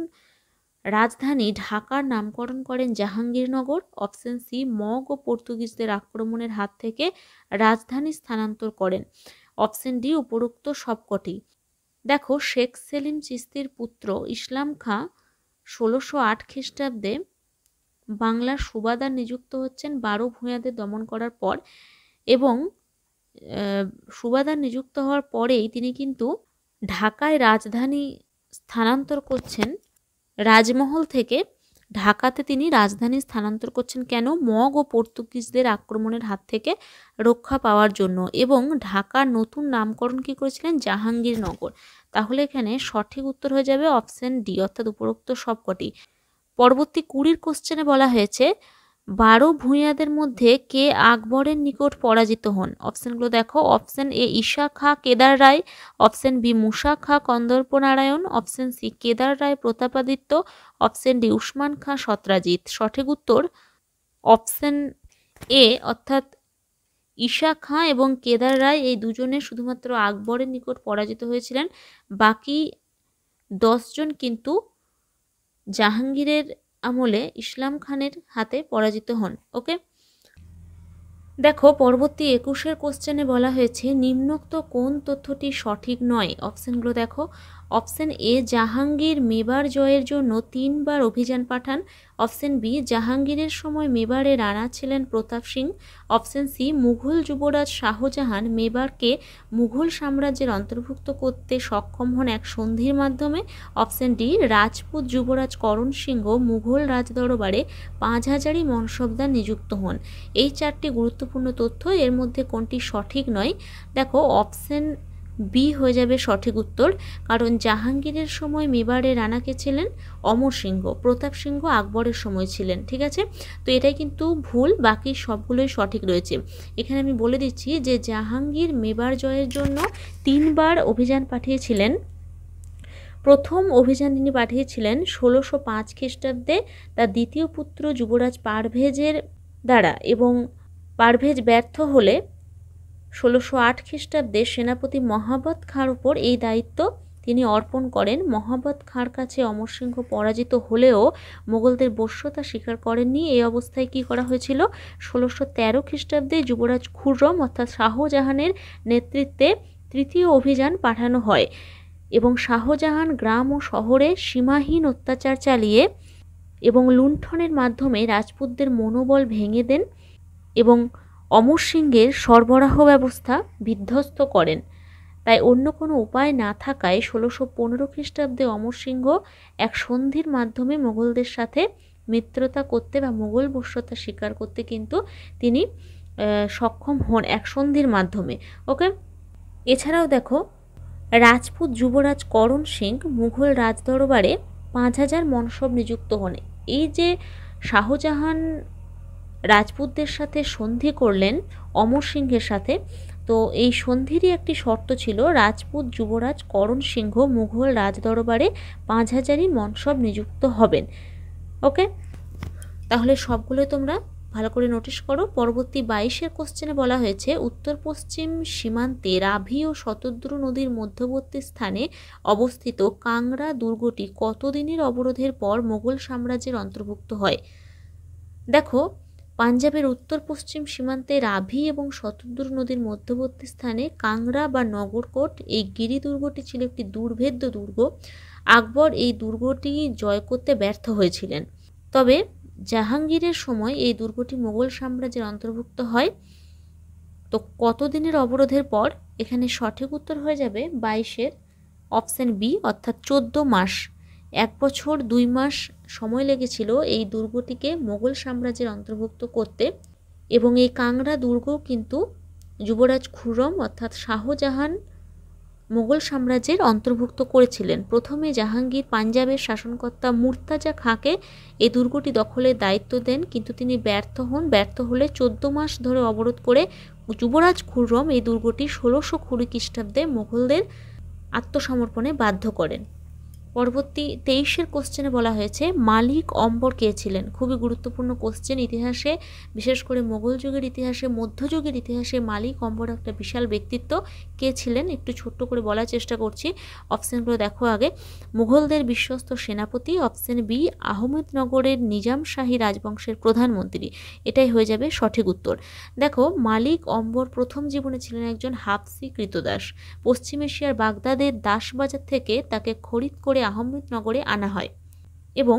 রাজধানী ঢাকার নামকরণ করেন জাহাঙ্গীরনগর। অপশন সি মগ ও পর্তুগিজদের আক্রমণের হাত থেকে রাজধানী স্থানান্তর করেন। অপশন ডি উপরোক্ত সবকটি। দেখো শেখ সেলিম চিস্তির পুত্র ইসলাম খাঁ 1608 খ্রিস্টাব্দে বাংলার সুবাদার নিযুক্ত হচ্ছেন 12 ভূঁইয়াদের দমন করার পর, এবং সুবাদার নিযুক্ত হওয়ার পরেই তিনি কিন্তু ঢাকায় রাজধানী স্থানান্তর করছেন। রাজমহল থেকে ঢাকাতে তিনি রাজধানী স্থানান্তর করছেন কেন? মগ ও পর্তুগিজদের আক্রমণের হাত থেকে রক্ষা পাওয়ার জন্য। এবং ঢাকার নতুন নামকরণ কি করেছিলেন? জাহাঙ্গীরনগর। তাহলে এখানে সঠিক উত্তর হয়ে যাবে অপশন ডি, অর্থাৎ উপরোক্ত সবকটি। পরবর্তী 20 কোশ্চেনে বলা হয়েছে 12 ভূঁইয়াদের মধ্যে কে আকবরের নিকট পরাজিত হন? অপশনগুলো দেখো। Option A Isa Khan Kedar Rai, option B Musa Khan Kandarpa Narayan, option C Kedar Rai Pratapaditya, option D Usman Khan Satrajit. সঠিক উত্তর অপশন এ, অর্থাৎ ঈশা খাঁ এবং কেদার রায় এই দুজনে শুধুমাত্র আকবরের নিকট পরাজিত হয়েছিলেন। বাকি 10 জন কিন্তু জাহাঙ্গীরের আমলে ইসলাম খানের হাতে পরাজিত হন। ওকে, দেখো পরবর্তী 21 কোশ্চেনে বলা হয়েছে নিম্নোক্ত কোন তথ্যটি সঠিক নয়? অপশনগুলো দেখো। অপশন এ জাহাঙ্গীর মেবার জয়ের জন্য 3 বার অভিযান পাঠান। অপশন বি জাহাঙ্গীরের সময় মেবারে রানা ছিলেন প্রতাপ সিং। অপশন সি মুঘল যুবরাজ শাহজাহান মেবারকে মুঘল সাম্রাজ্যের অন্তর্ভুক্ত করতে সক্ষম হন এক সন্ধির মাধ্যমে। অপশন ডি রাজপুত যুবরাজ করণ সিংহ মুঘল রাজদরবারে 5000ই মনসবদার নিযুক্ত হন। এই 4টি গুরুত্বপূর্ণ তথ্য, এর মধ্যে কোনটি সঠিক নয়? দেখো অপশন বি হয়ে যাবে সঠিক উত্তর, কারণ জাহাঙ্গীরের সময় মেবারে রানা কে ছিলেন? অমর সিংহ। প্রতাপ সিংহ আকবরের সময় ছিলেন। ঠিক আছে, তো এটাই কিন্তু ভুল, বাকি সবগুলোই সঠিক রয়েছে। এখানে আমি বলে দিচ্ছি যে জাহাঙ্গীর মেবার জয়ের জন্য 3বার অভিযান পাঠিয়েছিলেন। প্রথম অভিযান তিনি পাঠিয়েছিলেন 1605 খ্রিস্টাব্দে তার দ্বিতীয় পুত্র যুবরাজ পারভেজের দ্বারা, এবং পারভেজ ব্যর্থ হলে 1608 খ্রিস্টাব্দে সেনাপতি মহাবত খাঁর উপর এই দায়িত্ব তিনি অর্পণ করেন। মহাবত খাঁর কাছে অমর সিংহ পরাজিত হলেও মোগলদের বশ্যতা স্বীকার করেননি। এই অবস্থায় কি করা হয়েছিল? 1613 খ্রিস্টাব্দে যুবরাজ খুররম অর্থাৎ শাহজাহানের নেতৃত্বে তৃতীয় অভিযান পাঠানো হয়, এবং শাহজাহান গ্রাম ও শহরে সীমাহীন অত্যাচার চালিয়ে এবং লুণ্ঠনের মাধ্যমে রাজপুতদের মনোবল ভেঙে দেন এবং অমর সিংহের সরবরাহ ব্যবস্থা বিধ্বস্ত করেন। তাই অন্য কোনো উপায় না থাকায় 1615 খ্রিস্টাব্দে অমর সিংহ এক সন্ধির মাধ্যমে মোগলদের সাথে মিত্রতা করতে বা মোগল বশ্যতা স্বীকার করতে কিন্তু তিনি সক্ষম হন এক সন্ধির মাধ্যমে। ওকে, এছাড়াও দেখো, রাজপুত যুবরাজ করণ সিং মুঘল রাজদরবারে 5000 মনসব নিযুক্ত হন। এই যে শাহজাহান রাজপুতদের সাথে সন্ধি করলেন অমর সিংহের সাথে, তো এই সন্ধিরই একটি শর্ত ছিল রাজপুত যুবরাজ করণ সিংহ মুঘল রাজদরবারে 5000ই মনসব নিযুক্ত হবেন। ওকে, তাহলে সবগুলো তোমরা ভালো করে নোটিশ করো। পরবর্তী 22 কোশ্চেনে বলা হয়েছে উত্তর পশ্চিম সীমান্তে রাভি ও শতদ্রু নদীর মধ্যবর্তী স্থানে অবস্থিত কাংড়া দুর্গটি কতদিনের অবরোধের পর মোগল সাম্রাজ্যের অন্তর্ভুক্ত হয়? দেখো, পাঞ্জাবের উত্তর পশ্চিম সীমান্তে রাভি এবং শতদ্রু নদীর মধ্যবর্তী স্থানে কাংড়া বা নগরকোট এই গিরি দুর্গটি ছিল একটি দুর্ভেদ্য দুর্গ। আকবর এই দুর্গটি জয় করতে ব্যর্থ হয়েছিলেন, তবে জাহাঙ্গীরের সময় এই দুর্গটি মোগল সাম্রাজ্যের অন্তর্ভুক্ত হয়। তো কতদিনের অবরোধের পর? এখানে সঠিক উত্তর হয়ে যাবে 22 অপশন বি, অর্থাৎ 14 মাস। 1 বছর 2 মাস সময় লেগেছিল এই দুর্গটিকে মোগল সাম্রাজ্যের অন্তর্ভুক্ত করতে, এবং এই কাংড়া দুর্গ কিন্তু যুবরাজ খুররম অর্থাৎ শাহজাহান মোগল সাম্রাজ্যের অন্তর্ভুক্ত করেছিলেন। প্রথমে জাহাঙ্গীর পাঞ্জাবের শাসনকর্তা মুর্তাজা খাঁকে এই দুর্গটি দখলের দায়িত্ব দেন, কিন্তু তিনি ব্যর্থ হন। ব্যর্থ হলে 14 মাস ধরে অবরোধ করে যুবরাজ খুররম এই দুর্গটি 1620 খ্রিস্টাব্দে মোগলদের আত্মসমর্পণে বাধ্য করেন। পরবর্তী 23 কোশ্চেনে বলা হয়েছে মালিক অম্বর কে ছিলেন? খুবই গুরুত্বপূর্ণ কোশ্চেন। ইতিহাসে, বিশেষ করে মোগল যুগের ইতিহাসে, মধ্যযুগের ইতিহাসে মালিক অম্বর একটা বিশাল ব্যক্তিত্ব। কে ছিলেন একটু ছোট্ট করে বলার চেষ্টা করছি। অপশানগুলো দেখো আগে। মুঘলদের বিশ্বস্ত সেনাপতি, অপশান বি আহমেদনগরের নিজাম শাহী রাজবংশের প্রধানমন্ত্রী। এটাই হয়ে যাবে সঠিক উত্তর। দেখো, মালিক অম্বর প্রথম জীবনে ছিলেন একজন হাফসি কৃতদাস। পশ্চিম এশিয়ার বাগদাদের দাসবাজার থেকে তাকে খরিদ করে আহমেদনগরে আনা হয়, এবং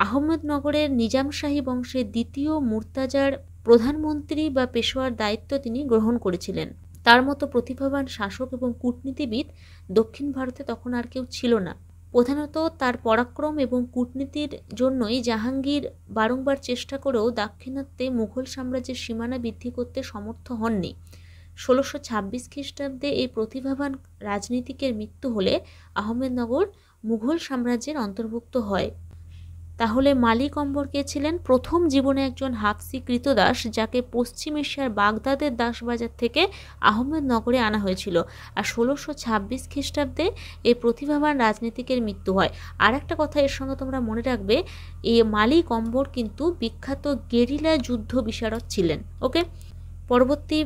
আহমেদনগরের নিজাম শাহী বংশের দ্বিতীয় মুর্তাজার প্রধানমন্ত্রী বা পেশোয়ার দায়িত্ব তিনি গ্রহণ করেছিলেন। তার মতো প্রতিভাবান শাসক এবং কূটনীতিবিদ দক্ষিণ ভারতে তখন আর কেউ ছিল না। প্রধানত তার পরাক্রম এবং কূটনীতির জন্যই জাহাঙ্গীর বারংবার চেষ্টা করেও দাক্ষিণাত্যে মুঘল সাম্রাজ্যের সীমানা বৃদ্ধি করতে সমর্থ হননি। 1626 খ্রিস্টাব্দে এই প্রতিভাবান রাজনীতিকের মৃত্যু হলে আহমেদনগর মুঘল সাম্রাজ্যের অন্তর্ভুক্ত হয়। তাহলে মালিক অম্বর কে ছিলেন? প্রথম জীবনে একজন হাফসি কৃতদাস, যাকে পশ্চিম এশিয়ার বাগদাদের দাসবাজার থেকে আহমেদনগরে আনা হয়েছিল। আর 1626 খ্রিস্টাব্দে এই প্রতিভাবান রাজনীতিকের মৃত্যু হয়। আর একটা কথা এর সঙ্গে তোমরা মনে রাখবে, এই মালিক অম্বর কিন্তু বিখ্যাত গেরিলা যুদ্ধ বিশারদ ছিলেন। ওকে, পরবর্তী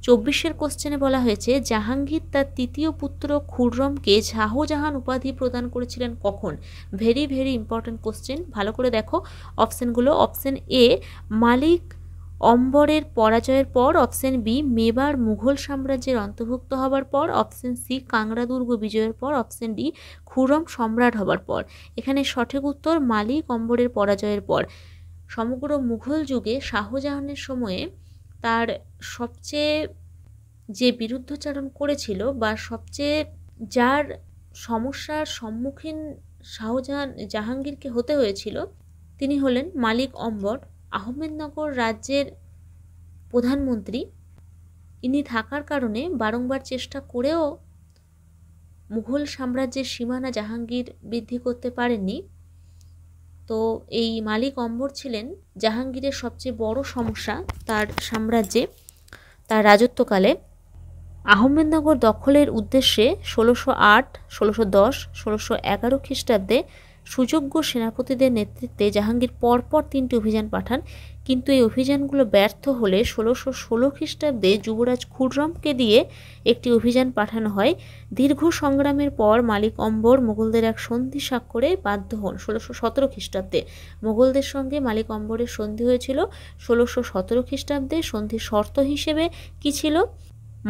24 কোশ্চেনে বলা হয়েছে জাহাঙ্গীর তার তৃতীয় পুত্র খুররমকে শাহজাহান উপাধি প্রদান করেছিলেন কখন? ভেরি ভেরি ইম্পর্টেন্ট কোশ্চেন, ভালো করে দেখো অপশানগুলো। অপশান এ মালিক অম্বরের পরাজয়ের পর, অপশান বি মেবার মুঘল সাম্রাজ্যের অন্তর্ভুক্ত হবার পর, অপশান সি কাংড়া দুর্গ বিজয়ের পর, অপশান ডি খুররম সম্রাট হবার পর। এখানে সঠিক উত্তর মালিক অম্বরের পরাজয়ের পর। সমগ্র মুঘল যুগে শাহজাহানের সময়ে তার সবচেয়ে যে বিরুদ্ধচারণ করেছিল বা সবচেয়ে যার সমস্যার সম্মুখীন জাহাঙ্গীরকে হতে হয়েছিল, তিনি হলেন মালিক অম্বর, আহমেদনগর রাজ্যের প্রধানমন্ত্রী। ইনি থাকার কারণে বারংবার চেষ্টা করেও মুঘল সাম্রাজ্যের সীমানা জাহাঙ্গীর বৃদ্ধি করতে পারেননি। তো এই মালিক অম্বর ছিলেন জাহাঙ্গীরের সবচেয়ে বড় সমস্যা তার সাম্রাজ্যে, তার রাজত্বকালে। আহমেদনগর দখলের উদ্দেশ্যে 1608, 1610, 1611 খ্রিস্টাব্দে সুযোগ্য সেনাপতিদের নেতৃত্বে জাহাঙ্গীর পরপর 3টি অভিযান পাঠান, কিন্তু এই অভিযানগুলো ব্যর্থ হলে 1616 খ্রিস্টাব্দে যুবরাজ খুররমকে দিয়ে একটি অভিযান পাঠানো হয়। দীর্ঘ সংগ্রামের পর মালিক অম্বর মোগলদের এক সন্ধি স্বাক্ষরে বাধ্য হন 1617 খ্রিস্টাব্দে। মোগলদের সঙ্গে মালিক অম্বরের সন্ধি হয়েছিল 1617 খ্রিস্টাব্দে। সন্ধির শর্ত হিসেবে কি ছিল?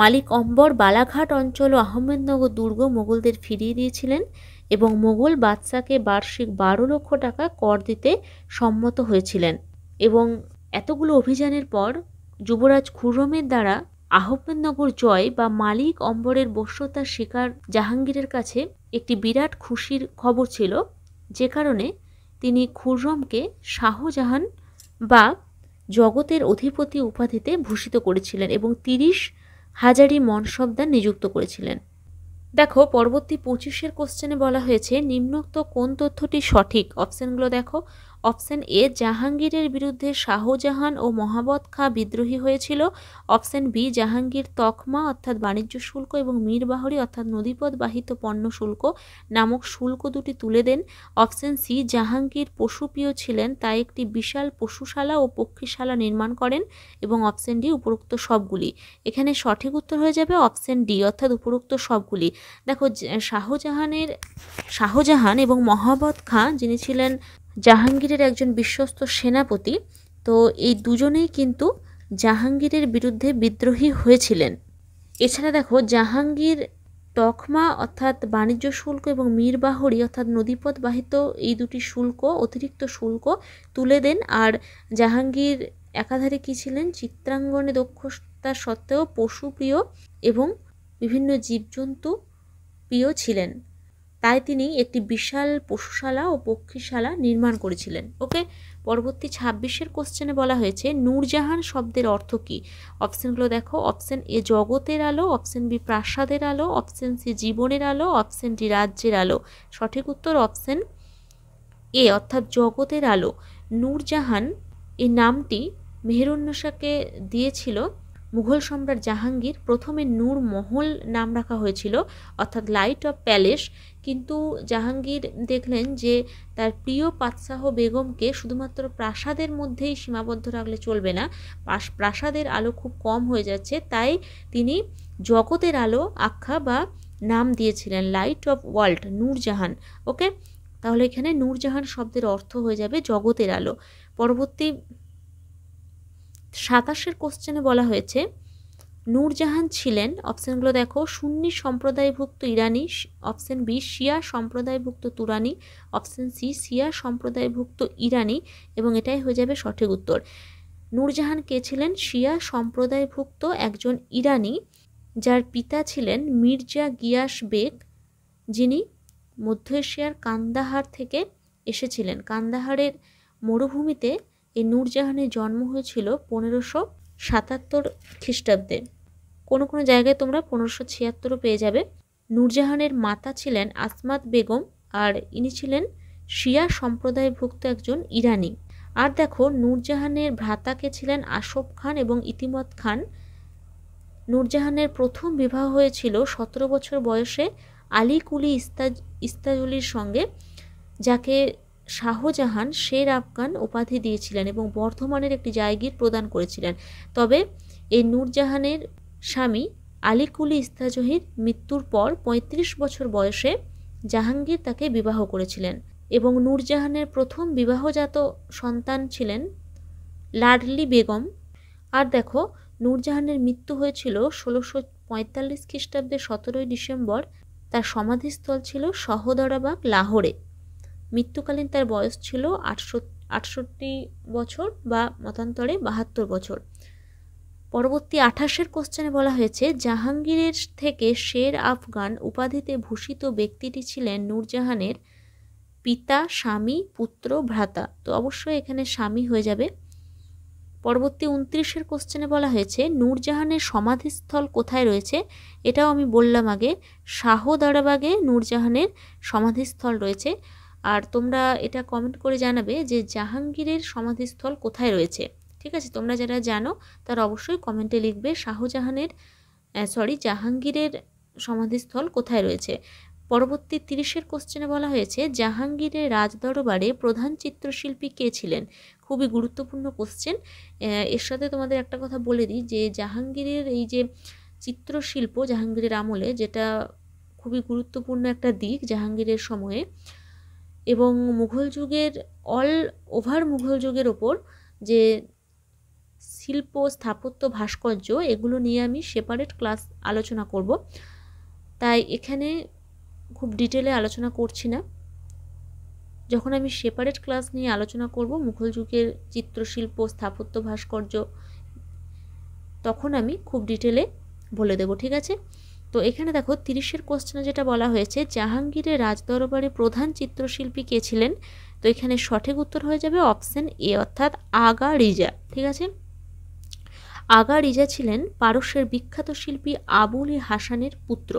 মালিক অম্বর বালাঘাট অঞ্চল ও আহমেদনগর দুর্গ মোগলদের ফিরিয়ে দিয়েছিলেন এবং মোগল বাদশাকে বার্ষিক 12 লক্ষ টাকা কর দিতে সম্মত হয়েছিলেন। এবং এতগুলো অভিযানের পর যুবরাজ খুররমের দ্বারা আহমেদনগর জয় বা মালিক অম্বরের বশ্যতার শিকার জাহাঙ্গীরের কাছে একটি বিরাট খুশির খবর ছিল, যে কারণে তিনি খুররমকে শাহজাহান বা জগতের অধিপতি উপাধিতে ভূষিত করেছিলেন এবং 30 হাজারি মনসবদার নিযুক্ত করেছিলেন। দেখো পরবর্তী 25-এর কোশ্চেনে বলা হয়েছে নিম্নোক্ত কোন তথ্যটি সঠিক? অপশানগুলো দেখো। অপশান এ, জাহাঙ্গীরের বিরুদ্ধে শাহজাহান ও মহাবত খাঁ বিদ্রোহী হয়েছিল। অপশান বি, জাহাঙ্গীর তকমা অর্থাৎ বাণিজ্য শুল্ক এবং মীরবাহরি অর্থাৎ নদীপথ বাহিত পণ্য শুল্ক নামক শুল্ক দুটি তুলে দেন। অপশান সি, জাহাঙ্গীর পশুপ্রিয় ছিলেন তাই একটি বিশাল পশুশালা ও পক্ষীশালা নির্মাণ করেন। এবং অপশান ডি, উপরোক্ত সবগুলি। এখানে সঠিক উত্তর হয়ে যাবে অপশান ডি অর্থাৎ উপরোক্ত সবগুলি। দেখো শাহজাহান এবং মহাবত খাঁ যিনি ছিলেন জাহাঙ্গীরের একজন বিশ্বস্ত সেনাপতি, তো এই দুজনেই কিন্তু জাহাঙ্গীরের বিরুদ্ধে বিদ্রোহী হয়েছিলেন। এছাড়া দেখো জাহাঙ্গীর তকমা অর্থাৎ বাণিজ্য শুল্ক এবং মীরবাহরি অর্থাৎ নদীপথ বাহিত এই দুটি শুল্ক, অতিরিক্ত শুল্ক তুলে দেন। আর জাহাঙ্গীর একাধারে কি ছিলেন? চিত্রাঙ্গনে দক্ষতা সত্ত্বেও পশুপ্রিয় এবং বিভিন্ন জীবজন্তু প্রিয় ছিলেন, তাই তিনি একটি বিশাল পশুশালা ও পক্ষীশালা নির্মাণ করেছিলেন। ওকে, পরবর্তী 26-এর কোশ্চেনে বলা হয়েছে নূরজাহান শব্দের অর্থ কী? অপশানগুলো দেখো। অপশান এ, জগতের আলো। অপশান বি, প্রাসাদের আলো। অপশান সি, জীবনের আলো। অপশান ডি, রাজ্যের আলো। সঠিক উত্তর অপশান এ অর্থাৎ জগতের আলো। নূরজাহান এই নামটি মেহেরুন্নেসাকে দিয়েছিল মুঘল সম্রাট জাহাঙ্গীর। প্রথমে নূর মহল নাম রাখা হয়েছিল অর্থাৎ লাইট অফ প্যালেস, কিন্তু জাহাঙ্গীর দেখলেন যে তার প্রিয় পাতশাহ বেগমকে শুধুমাত্র প্রাসাদের মধ্যেই সীমাবদ্ধ রাখলে চলবে না, প্রাসাদের আলো খুব কম হয়ে যাচ্ছে, তাই তিনি জগতের আলো আখ্যা বা নাম দিয়েছিলেন লাইট অফ ওয়ার্ল্ড, নূরজাহান। ওকে, তাহলে এখানে নূরজাহান শব্দের অর্থ হয়ে যাবে জগতের আলো। পরবর্তী 27-এর কোশ্চেনে বলা হয়েছে নূরজাহান ছিলেন, অপশানগুলো দেখো, সুন্নি সম্প্রদায়ভুক্ত ইরানি। অপশান বি, শিয়া সম্প্রদায়ভুক্ত তুরানি। অপশান সি, শিয়া সম্প্রদায়ভুক্ত ইরানি। এবং এটাই হয়ে যাবে সঠিক উত্তর। নূরজাহান কে ছিলেন? শিয়া সম্প্রদায়ভুক্ত একজন ইরানি, যার পিতা ছিলেন মির্জা গিয়াস বেগ, যিনি মধ্য এশিয়ার কান্দাহার থেকে এসেছিলেন। কান্দাহারের মরুভূমিতে এই নূরজাহানের জন্ম হয়েছিল 1577 খ্রিস্টাব্দে। কোনো কোনো জায়গায় তোমরা 1576ও পেয়ে যাবে। নূরজাহানের মাতা ছিলেন আসমাত বেগম, আর ইনি ছিলেন শিয়া সম্প্রদায়ভুক্ত একজন ইরানি। আর দেখো নূরজাহানের ভ্রাতাকে ছিলেন আসফ খান এবং ইতিমত খান। নূরজাহানের প্রথম বিবাহ হয়েছিল 17 বছর বয়সে আলী কুলি ইস্তাজলির সঙ্গে, যাকে শাহজাহান শের আফগান উপাধি দিয়েছিলেন এবং বর্ধমানের একটি জায়গির প্রদান করেছিলেন। তবে এই নূরজাহানের স্বামী আলী কুলি ইস্তাজহির মৃত্যুর পর 35 বছর বয়সে জাহাঙ্গীর তাকে বিবাহ করেছিলেন এবং নূরজাহানের প্রথম বিবাহজাত সন্তান ছিলেন লাডলি বেগম। আর দেখো নূরজাহানের মৃত্যু হয়েছিল 1645 খ্রিস্টাব্দে 17 ডিসেম্বর। তার সমাধিস্থল ছিল শহদরাবাগ, লাহোরে। মৃত্যুকালীন তার বয়স ছিল 68 বছর বা মতান্তরে 72 বছর। পরবর্তী 28-এর কোশ্চেনে বলা হয়েছে জাহাঙ্গীরের থেকে শের আফগান উপাধিতে ভূষিত ব্যক্তিটি ছিলেন নূরজাহানের পিতা, স্বামী, পুত্র, ভ্রাতা। তো অবশ্যই এখানে স্বামী হয়ে যাবে। পরবর্তী 29-এর কোশ্চেনে বলা হয়েছে নূরজাহানের সমাধিস্থল কোথায় রয়েছে। এটাও আমি বললাম আগে, শাহদারাবাগে নূরজাহানের সমাধিস্থল রয়েছে। আর তোমরা এটা কমেন্ট করে জানাবে যে জাহাঙ্গীরের সমাধিস্থল কোথায় রয়েছে। ঠিক আছে, তোমরা যারা জানো তারা অবশ্যই কমেন্টে লিখবে জাহাঙ্গীরের সমাধিস্থল কোথায় রয়েছে। পরবর্তী 30-এর কোশ্চেনে বলা হয়েছে জাহাঙ্গীরের রাজদরবারে প্রধান চিত্রশিল্পী কে ছিলেন। খুবই গুরুত্বপূর্ণ কোশ্চেন। এর সাথে তোমাদের একটা কথা বলে দিই যে জাহাঙ্গীরের এই যে চিত্রশিল্প জাহাঙ্গীরের আমলে, যেটা খুবই গুরুত্বপূর্ণ একটা দিক জাহাঙ্গীরের সময়ে, এবং মুঘল যুগের অল ওভার মুঘল যুগের ওপর যে শিল্প স্থাপত্য ভাস্কর্য, এগুলো নিয়ে আমি সেপারেট ক্লাস আলোচনা করব, তাই এখানে খুব ডিটেলে আলোচনা করছি না। যখন আমি সেপারেট ক্লাস নিয়ে আলোচনা করব মুঘল যুগের চিত্রশিল্প স্থাপত্য ভাস্কর্য, তখন আমি খুব ডিটেলে বলে দেব। ঠিক আছে, তো এখানে দেখো 30-এর কোশ্চেনে যেটা বলা হয়েছে জাহাঙ্গীরের রাজদরবারে প্রধান চিত্রশিল্পী কে ছিলেন। তো এখানে সঠিক উত্তর হয়ে যাবে অপশন এ, অর্থাৎ আগা রিজা। ঠিক আছে, আগা রিজা ছিলেন পারস্যের বিখ্যাত শিল্পী আবুল হাসানের পুত্র।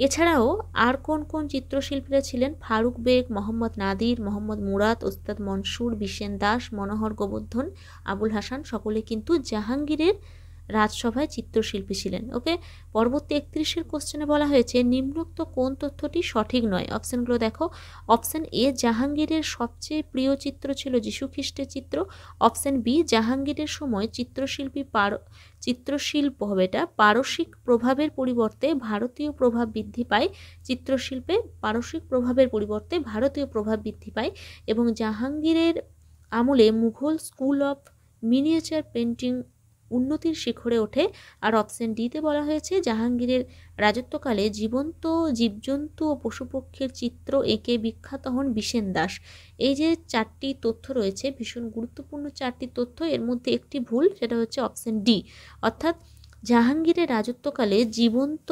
এছাড়াও আর কোন কোন চিত্রশিল্পীরা ছিলেন? ফারুক বেগ, মোহাম্মদ নাদির, মোহাম্মদ মুরাদ, ওস্তাদ মনসুর, বিশেন দাস, মনোহর গোবর্ধন, আবুল হাসান সকলে কিন্তু জাহাঙ্গীরের রাজসভায় চিত্রশিল্পী ছিলেন। ওকে, পরবর্তী 31-এর কোশ্চেনে বলা হয়েছে নিম্নোক্ত কোন তথ্যটি সঠিক নয়। অপশানগুলো দেখো। অপশান এ, জাহাঙ্গীরের সবচেয়ে প্রিয় চিত্র ছিল যীশু খ্রিস্টের চিত্র। অপশান বি, জাহাঙ্গীরের সময় চিত্রশিল্প পারসিক প্রভাবের পরিবর্তে ভারতীয় প্রভাব বৃদ্ধি পায়। চিত্রশিল্পে পারসিক প্রভাবের পরিবর্তে ভারতীয় প্রভাব বৃদ্ধি পায় এবং জাহাঙ্গীরের আমলে Mughal school of miniature painting উন্নতির শিখরে ওঠে। আর অপশন ডিতে বলা হয়েছে জাহাঙ্গীরের রাজত্বকালে জীবন্ত জীবজন্তু ও পশুপক্ষীর চিত্র এঁকে বিখ্যাত হন বিশেন দাস। এই যে চারটি তথ্য রয়েছে, ভীষণ গুরুত্বপূর্ণ চারটি তথ্য, এর মধ্যে একটি ভুল, সেটা হচ্ছে অপশন ডি, অর্থাৎ জাহাঙ্গীরের রাজত্বকালে জীবন্ত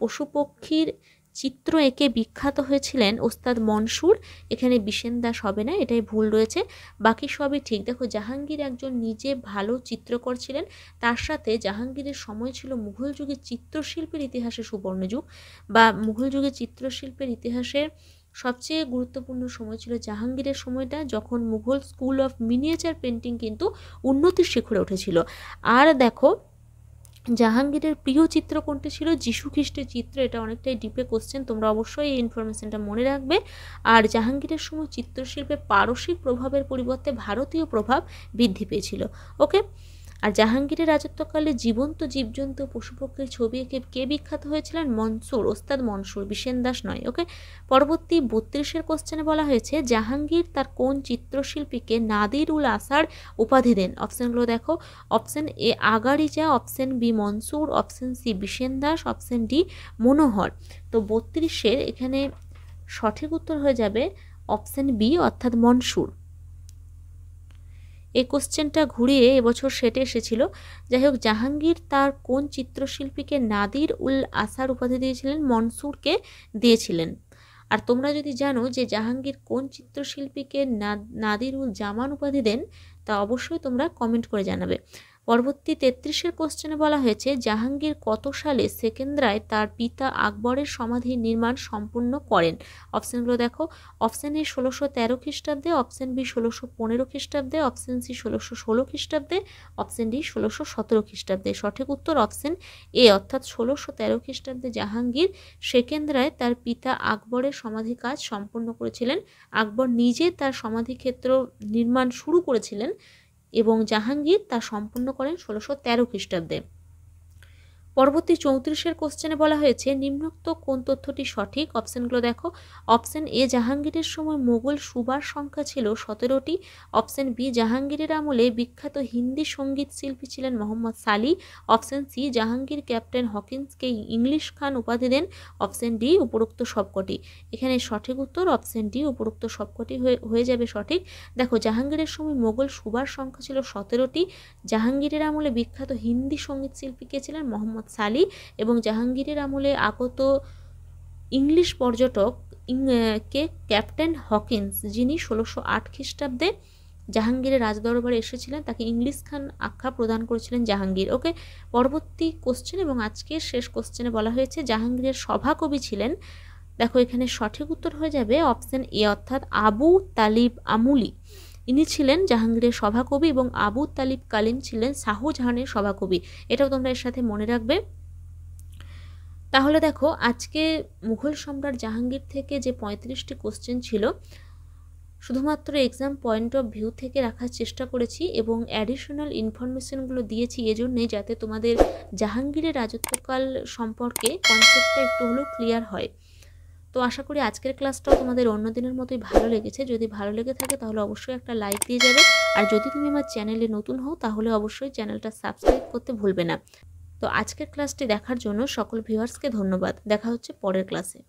পশুপক্ষীর চিত্র এঁকে বিখ্যাত হয়েছিলেন ওস্তাদ মনসুর। এখানে বিশেন দাস হবে না, এটাই ভুল রয়েছে, বাকি সবই ঠিক। দেখো, জাহাঙ্গীর একজন নিজে ভালো চিত্রকর ছিলেন, তার সাথে জাহাঙ্গীরের সময় ছিল মুঘল যুগের চিত্রশিল্পের ইতিহাসে সুবর্ণযুগ, বা মুঘল যুগের চিত্রশিল্পের ইতিহাসের সবচেয়ে গুরুত্বপূর্ণ সময় ছিল জাহাঙ্গীরের সময়টা, যখন Mughal school of miniature painting কিন্তু উন্নতির শিখরে উঠেছিল। আর দেখো, জাহাঙ্গীরের প্রিয় চিত্র কোনটি ছিল? যীশু খ্রিস্টের চিত্র। এটা অনেকটাই ডিপে কোশ্চেন, তোমরা অবশ্যই এই ইনফরমেশনটা মনে রাখবে। আর জাহাঙ্গীরের সময় চিত্রশিল্পে পারসিক প্রভাবের পরিবর্তে ভারতীয় প্রভাব বৃদ্ধি পেয়েছিল। ওকে, আর জাহাঙ্গীরের রাজত্বকালে জীবন্ত জীবজন্তু পশুপক্ষীর ছবি এঁকে কে বিখ্যাত হয়েছিলেন? মনসুর, ওস্তাদ মনসুর, বিশেন দাস নয়। ওকে, পরবর্তী 32-এর কোশ্চেনে বলা হয়েছে জাহাঙ্গীর তার কোন চিত্রশিল্পীকে নাদির উল আসার উপাধি দেন। অপশানগুলো দেখো। Option A Aqa Riza, option B Mansur, option C Bishan Das, option D Manohar. তো 32-এর এখানে সঠিক উত্তর হয়ে যাবে অপশান বি, অর্থাৎ মনসুর। এই কোশ্চেনটা ঘুরিয়ে এবছর সেটে এসেছিল। যাই হোক, জাহাঙ্গীর তার কোন চিত্রশিল্পীকে নাদির উল আসার উপাধি দিয়েছিলেন? মনসুরকে দিয়েছিলেন। আর তোমরা যদি জানো যে জাহাঙ্গীর কোন চিত্রশিল্পীকে নাদির উল জামান উপাধি দেন, তা অবশ্যই তোমরা কমেন্ট করে জানাবে। পরবর্তী 33-এর কোশ্চেনে বলা হয়েছে জাহাঙ্গীর কত সালে সেকেন্দ্রায় তার পিতা আকবরের সমাধির নির্মাণ সম্পূর্ণ করেন। অপশানগুলো দেখো। অপশান এ 1613 খ্রিস্টাব্দে, অপশান বি 1615 খ্রিস্টাব্দে, অপশান সি 1616 খ্রিস্টাব্দে, অপশান ডি 1617 খ্রিস্টাব্দে। সঠিক উত্তর অপশান এ, অর্থাৎ 1613 খ্রিস্টাব্দে জাহাঙ্গীর সেকেন্দ্রায় তার পিতা আকবরের সমাধি কাজ সম্পন্ন করেছিলেন। আকবর নিজে তার সমাধিক্ষেত্র নির্মাণ শুরু করেছিলেন এবং জাহাঙ্গীর তা সম্পূর্ণ করেন 1613 খ্রিস্টাব্দে। পরবর্তী 34-এর কোশ্চেনে বলা হয়েছে নিম্নোক্ত কোন তথ্যটি সঠিক। অপশানগুলো দেখো। অপশান এ, জাহাঙ্গীরের সময় মোগল সুবার সংখ্যা ছিল 17টি। অপশান বি, জাহাঙ্গীরের আমলে বিখ্যাত হিন্দি সঙ্গীত শিল্পী ছিলেন Mohammad Sali. Option C, Jahangir captain হকিন্সকে ইংলিশ খান উপাধি দেন। অপশান ডি, উপরোক্ত সবকটি। এখানে সঠিক উত্তর অপশান ডি, উপরোক্ত সবকটি হয়ে যাবে সঠিক। দেখো, জাহাঙ্গীরের সময় মোগল সুবার সংখ্যা ছিল 17টি। জাহাঙ্গীরের আমলে বিখ্যাত হিন্দি সঙ্গীত শিল্পী কে ছিলেন? মোহাম্মদ সালি। এবং জাহাঙ্গীরের আমলে আগত ইংলিশ পর্যটক কে ক্যাপ্টেন হকিন্স, যিনি 1608 খ্রিস্টাব্দে জাহাঙ্গীরের রাজদরবারে এসেছিলেন, তাকে ইংলিশ খান আখ্যা প্রদান করেছিলেন জাহাঙ্গীর। ওকে, পরবর্তী কোশ্চেন এবং আজকের শেষ কোশ্চেনে বলা হয়েছে জাহাঙ্গীরের সভাকবি ছিলেন। দেখো এখানে সঠিক উত্তর হয়ে যাবে অপশন এ, অর্থাৎ আবু তালিব আমুলি। ইনি ছিলেন জাহাঙ্গীরের সভাকবি এবং আবু তালিব কালিম ছিলেন শাহজাহানের সভাকবি। এটাও তোমরা এর সাথে মনে রাখবে। তাহলে দেখো আজকে মুঘল সম্রাট জাহাঙ্গীর থেকে যে 35টি কোশ্চেন ছিল শুধুমাত্র এক্সাম পয়েন্ট অফ ভিউ থেকে রাখার চেষ্টা করেছি এবং অ্যাডিশনাল ইনফরমেশনগুলো দিয়েছি এজন্যই যাতে তোমাদের জাহাঙ্গীরের রাজত্বকাল সম্পর্কে কনসেপ্টটা একটু হলেও ক্লিয়ার হয়। তো আশা করি আজকের ক্লাসটাও তোমাদের অন্য দিনের মতোই ভালো লেগেছে। যদি ভালো লেগে থাকে তাহলে অবশ্যই একটা লাইক দিয়ে যাবে, আর যদি তুমি আমার চ্যানেলে নতুন হও তাহলে অবশ্যই চ্যানেলটা সাবস্ক্রাইব করতে ভুলবে না। তো আজকের ক্লাসটি দেখার জন্য সকল ভিউয়ার্সকে ধন্যবাদ। দেখা হচ্ছে পরের ক্লাসে।